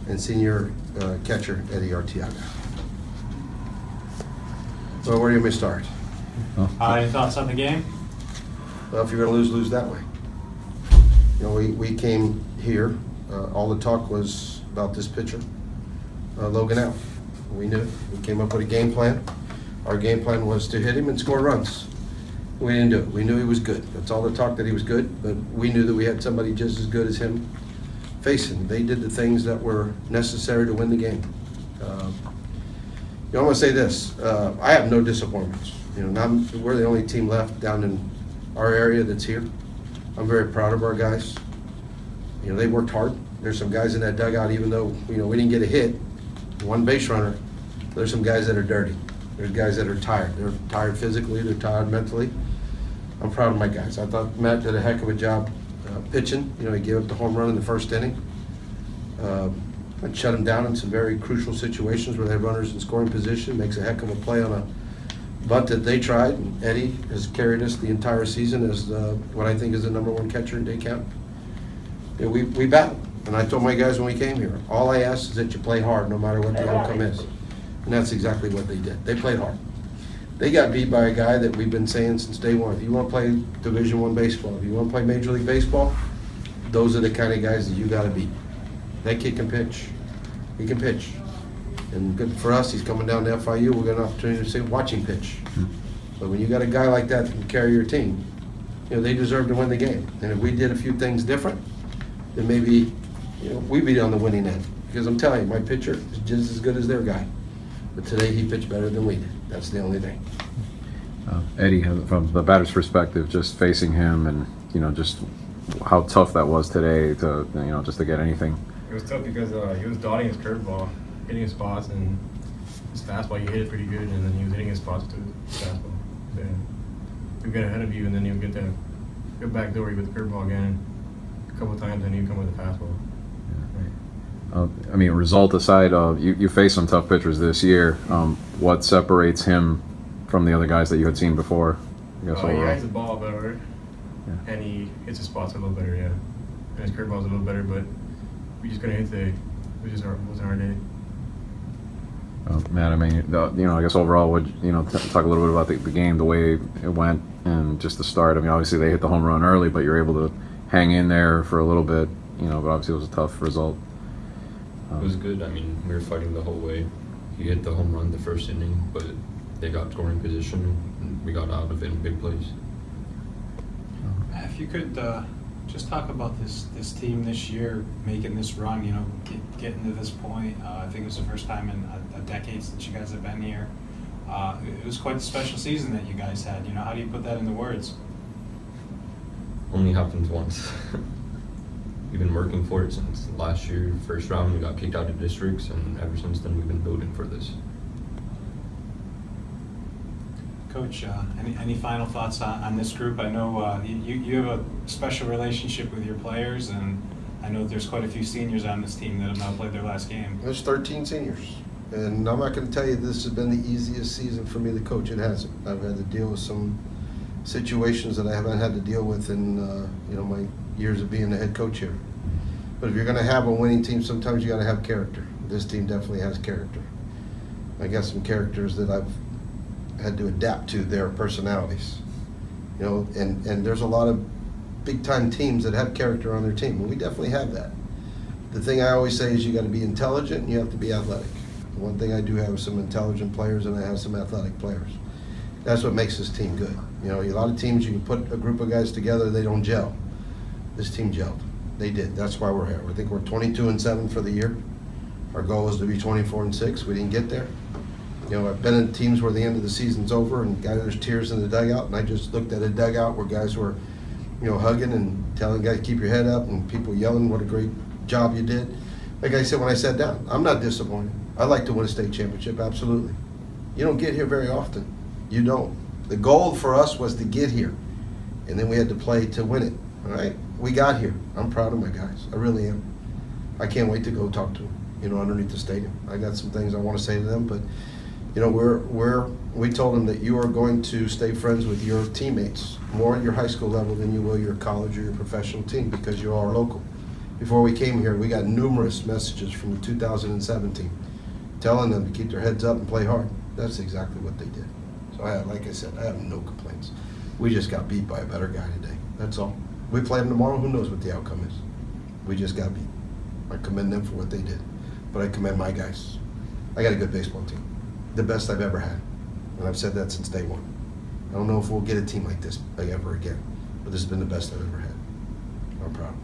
and senior catcher Eddie Arteaga. Well, where do you want me to start? Any thoughts on the game? Well, if you're going to lose that way. You know, we came here, all the talk was about this pitcher, Logan Allen. We knew it. We came up with a game plan. Our game plan was to hit him and score runs. We didn't do it. We knew he was good. That's all the talk, that he was good, but we knew that we had somebody just as good as him facing. They did the things that were necessary to win the game. I want to say this, I have no disappointments. You know, we're the only team left down in our area that's here. I'm very proud of our guys. You know, they worked hard. There's some guys in that dugout, even though, you know, we didn't get a hit, one base runner, there's some guys that are dirty. There's guys that are tired. They're tired physically, they're tired mentally. I'm proud of my guys. I thought Matt did a heck of a job pitching. You know, he gave up the home run in the first inning. And shut him down in some very crucial situations where they have runners in scoring position, makes a heck of a play on a bunt that they tried. And Eddie has carried us the entire season as what I think is the #1 catcher in Dade County. You know, we battled, and I told my guys when we came here, all I ask is that you play hard no matter what the outcome is. And that's exactly what they did. They played hard. They got beat by a guy that we've been saying since day one. If you want to play Division I baseball, if you want to play Major League Baseball, those are the kind of guys that you got to beat. That kid can pitch. He can pitch. And good for us, he's coming down to FIU. We'll get an opportunity to watch him pitch. But when you got a guy like that can carry your team, you know, they deserve to win the game. And if we did a few things different, then maybe, you know, we'd be on the winning end. Because I'm telling you, my pitcher is just as good as their guy. But today he pitched better than we did. That's the only thing. Eddie, from the batter's perspective, just facing him and, you know, just how tough that was today to, you know, just to get anything. It was tough because he was dotting his curveball, hitting his spots, and his fastball, he hit it pretty good, and then he was hitting his spots to his fastball. So he'll get ahead of you, and then he'll get the go back door with the curveball again a couple of times, and he'll come with the fastball. I mean, result aside, you face some tough pitchers this year. What separates him from the other guys that you had seen before? I guess he hits the ball better, and he hits his spots a little better, yeah. And his curveball's a little better, but we just couldn't hit today. It just wasn't our day. Matt, I mean, you know, I guess overall, would you know, talk a little bit about the game, the way it went, and just the start. I mean, obviously they hit the home run early, but you're able to hang in there for a little bit, you know. But obviously it was a tough result. It was good. I mean, we were fighting the whole way. He hit the home run the first inning, but they got scoring position, and we got out of it in big plays. If you could just talk about this team this year, making this run, you know, getting to this point. I think it was the first time in a decade since you guys have been here. It was quite a special season that you guys had. You know, how do you put that into words? Only happened once. We've been working for it since last year, first round. We got kicked out of districts, and ever since then we've been building for this. Coach, any final thoughts on this group? I know you have a special relationship with your players, and I know there's quite a few seniors on this team that have now played their last game. There's 13 seniors, and I'm not going to tell you this has been the easiest season for me to coach. It hasn't. I've had to deal with some situations that I haven't had to deal with in you know, my years of being the head coach here. But if you're going to have a winning team, sometimes you got to have character. This team definitely has character. I got some characters that I've had to adapt to their personalities. You know, and there's a lot of big-time teams that have character on their team, and we definitely have that. The thing I always say is you got to be intelligent and you have to be athletic. One thing I do have is some intelligent players, and I have some athletic players. That's what makes this team good. You know, a lot of teams, you can put a group of guys together, they don't gel. This team gelled. They did. That's why we're here. I think we're 22-7 for the year. Our goal was to be 24-6. We didn't get there. You know, I've been in teams where the end of the season's over and there's tears in the dugout, and I just looked at a dugout where guys were, you know, hugging and telling guys, keep your head up, and people yelling what a great job you did. Like I said when I sat down, I'm not disappointed. I'd like to win a state championship, absolutely. You don't get here very often. You don't. The goal for us was to get here, and then we had to play to win it, all right? We got here. I'm proud of my guys. I really am. I can't wait to go talk to them, you know, underneath the stadium. I got some things I want to say to them, but, you know, we told them that you are going to stay friends with your teammates more at your high school level than you will your college or your professional team, because you are local. before we came here, we got numerous messages from the 2017 telling them to keep their heads up and play hard. That's exactly what they did. So like I said, I have no complaints. We just got beat by a better guy today. That's all. We play them tomorrow. Who knows what the outcome is? We just got beat. I commend them for what they did, but I commend my guys. I got a good baseball team, the best I've ever had, and I've said that since day one. I don't know if we'll get a team like this ever again, but this has been the best I've ever had. I'm proud.